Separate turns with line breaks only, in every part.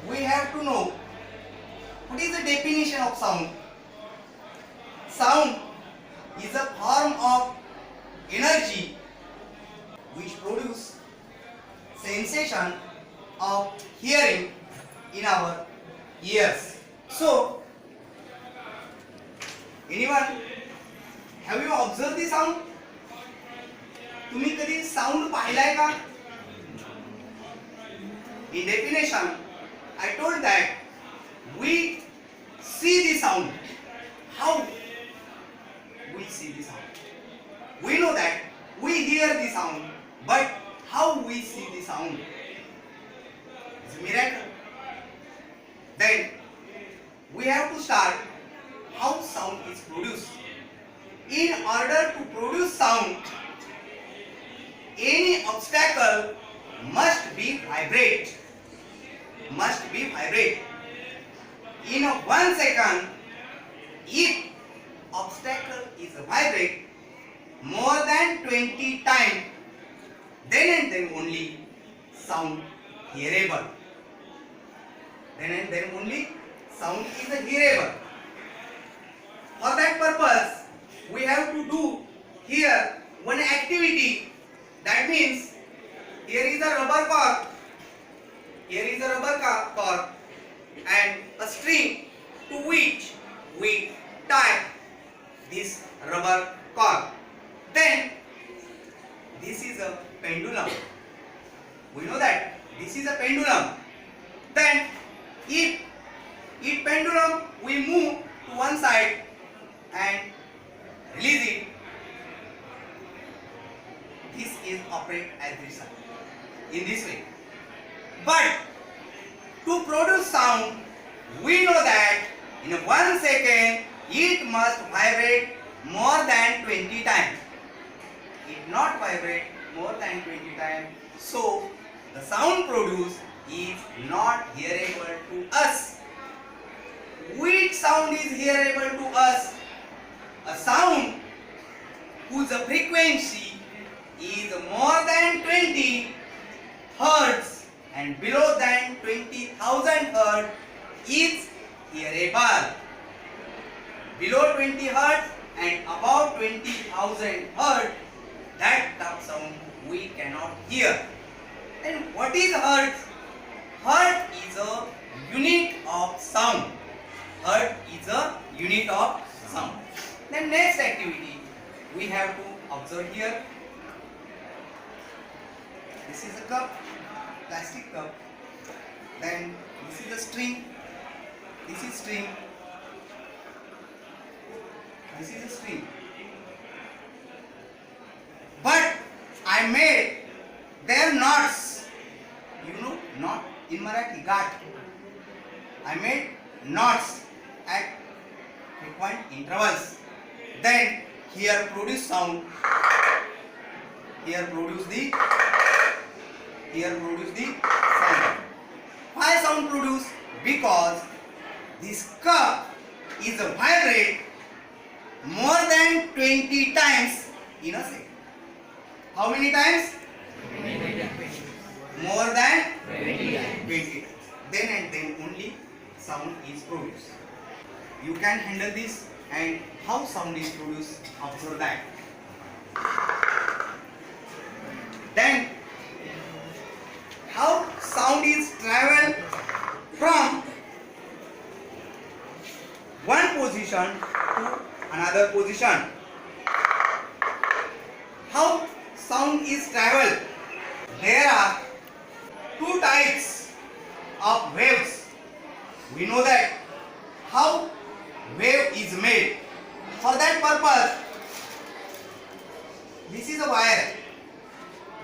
we have to know what is the definition of sound. Sound is a form of energy which produce sensation of hearing in our ears. So, anyone, have you observed the sound? तुम्ही कधी sound पाहिलाय का? In definition, I told that we see the sound. How we see the sound? We know that we hear the sound, but how we see the sound? It's a miracle. Then we have to start how sound is produced. In order to produce sound, any obstacle must be vibrate. Must be vibrate. In 1 second, if obstacle is vibrate more than 20 times, then and then only sound hearable. Then and then only sound is hearable. For that purpose, we have to do here one activity. That means here is a rubber cork. Here is a rubber cork and a string to which we tie this rubber cork. Then this is a pendulum. We know that this is a pendulum. Then if pendulum we move to one side and release it, this is operate as this in this way. But to produce sound, we know that in 1 second it must vibrate more than 20 times. It not vibrate more than 20 times. So the sound produced is not hearable to us. Which sound is hearable to us? A sound whose frequency is more than 20 hertz and below than 20,000 hertz is hearable. Below 20 hertz and above 20,000 hertz, that sound we cannot hear. Then what is hertz? Hertz is a unit of sound. Hertz is a unit of sound. Then next activity we have to observe here. This is a cup, plastic cup. Then this is a string. This is string. This is a string. But I made their knots. You know knot in Marathi, gat. I made knots at frequent intervals. Then here produce sound. Here produce the sound. Why sound produce? Because this cup is a vibrate more than 20 times in a second. How many times? More than 20 times. Then and then only sound is produced. You can handle this and how sound is produced, observe that. Then how sound is travel from one position to another position. How sound is travel? There are two types of waves. We know that how wave is made. For that purpose, this is a wire.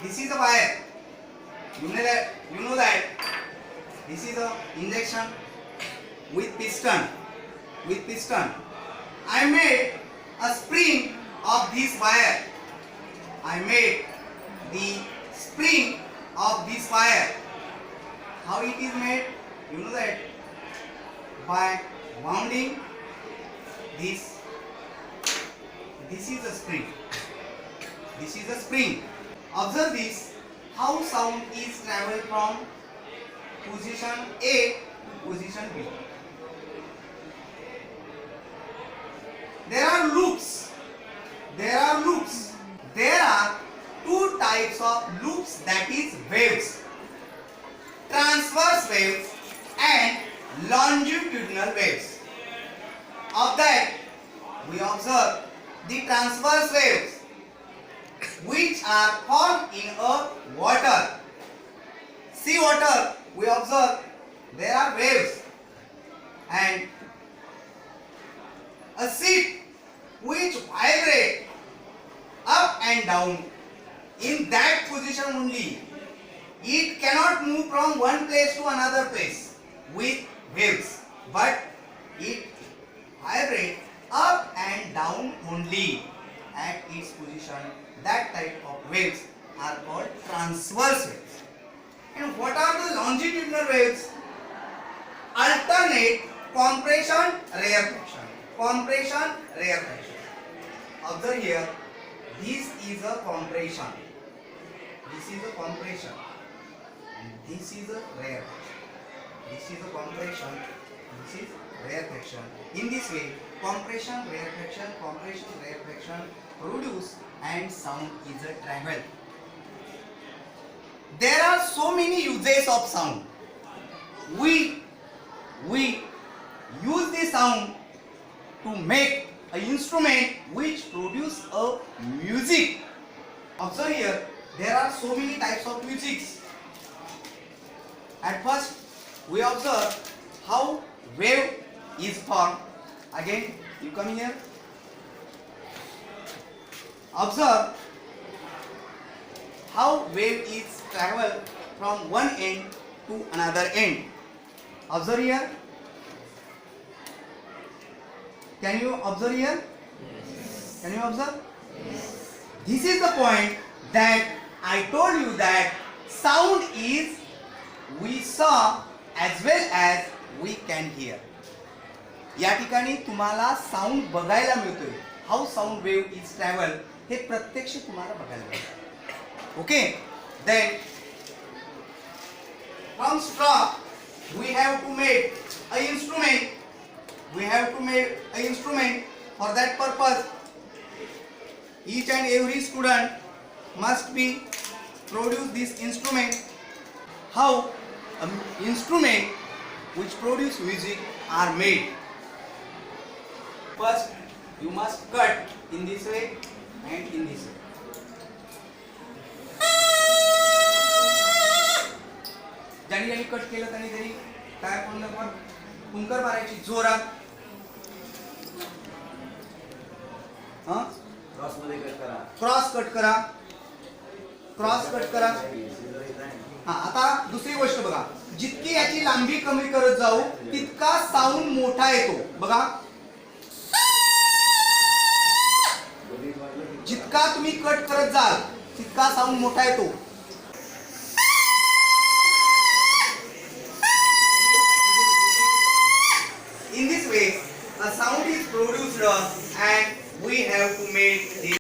This is a wire. You know that this is a injection with piston. I made a spring of this wire. I made the spring of this wire. How it is made? You know that by wounding this. This is a spring. This is a spring. Observe this. How sound is travel from position A position B. There are loops. There are two types of loops, that is waves. Transverse waves and longitudinal waves. Of that, we observe the transverse waves, which are formed in a water. Sea water, we observe there are waves, and a ship which vibrate up and down. In that position only, it cannot move from one place to another place with waves, but it vibrate up and down only at its position. That type of waves are called transverse waves. And what are the longitudinal waves? Alternate compression, rarefaction. Compression, rarefaction. Observe here, this is a compression. This is a compression. And this is a rarefaction. This is a compression. This is rarefaction. In this way, compression, rarefaction produce and sound is a travel. There are so many uses of sound. We use the sound to make an instrument which produce a music. Observe here, there are so many types of musics. At first, we observe how wave is formed. Again, you come here. Observe how wave is travel from one end to another end. Observe here. Can you observe here? Yes. Can you observe? Yes. This is the point that I told you that sound is we saw as well as we can hear. या ठिकाणी तुम्हाला sound बघायला मिळतोय. How sound wave is travel हे प्रत्यक्ष तुम्हाला बघायला मिळतं. Okay, then from straw we have to make a instrument. We have to make a instrument. For that purpose, each and every student must be produce this instrument. How an instrument which produce music are made? First, you must cut in this way and in this way. ज्यांनी ज्यांनी cut केलं त्यांनी तरी काय पण कुंकर मारायची जोरात.
Cross मध्ये कट करा.
क्रॉस कट करा. क्रॉस कट करा. हा, आता दुसरी गोष्ट बघा, जितकी याची लांबी कमी करत जाऊ तितका साऊंड मोठा येतो. बघा, जितका तुम्ही कट करत जाल तितका साऊंड मोठा येतो.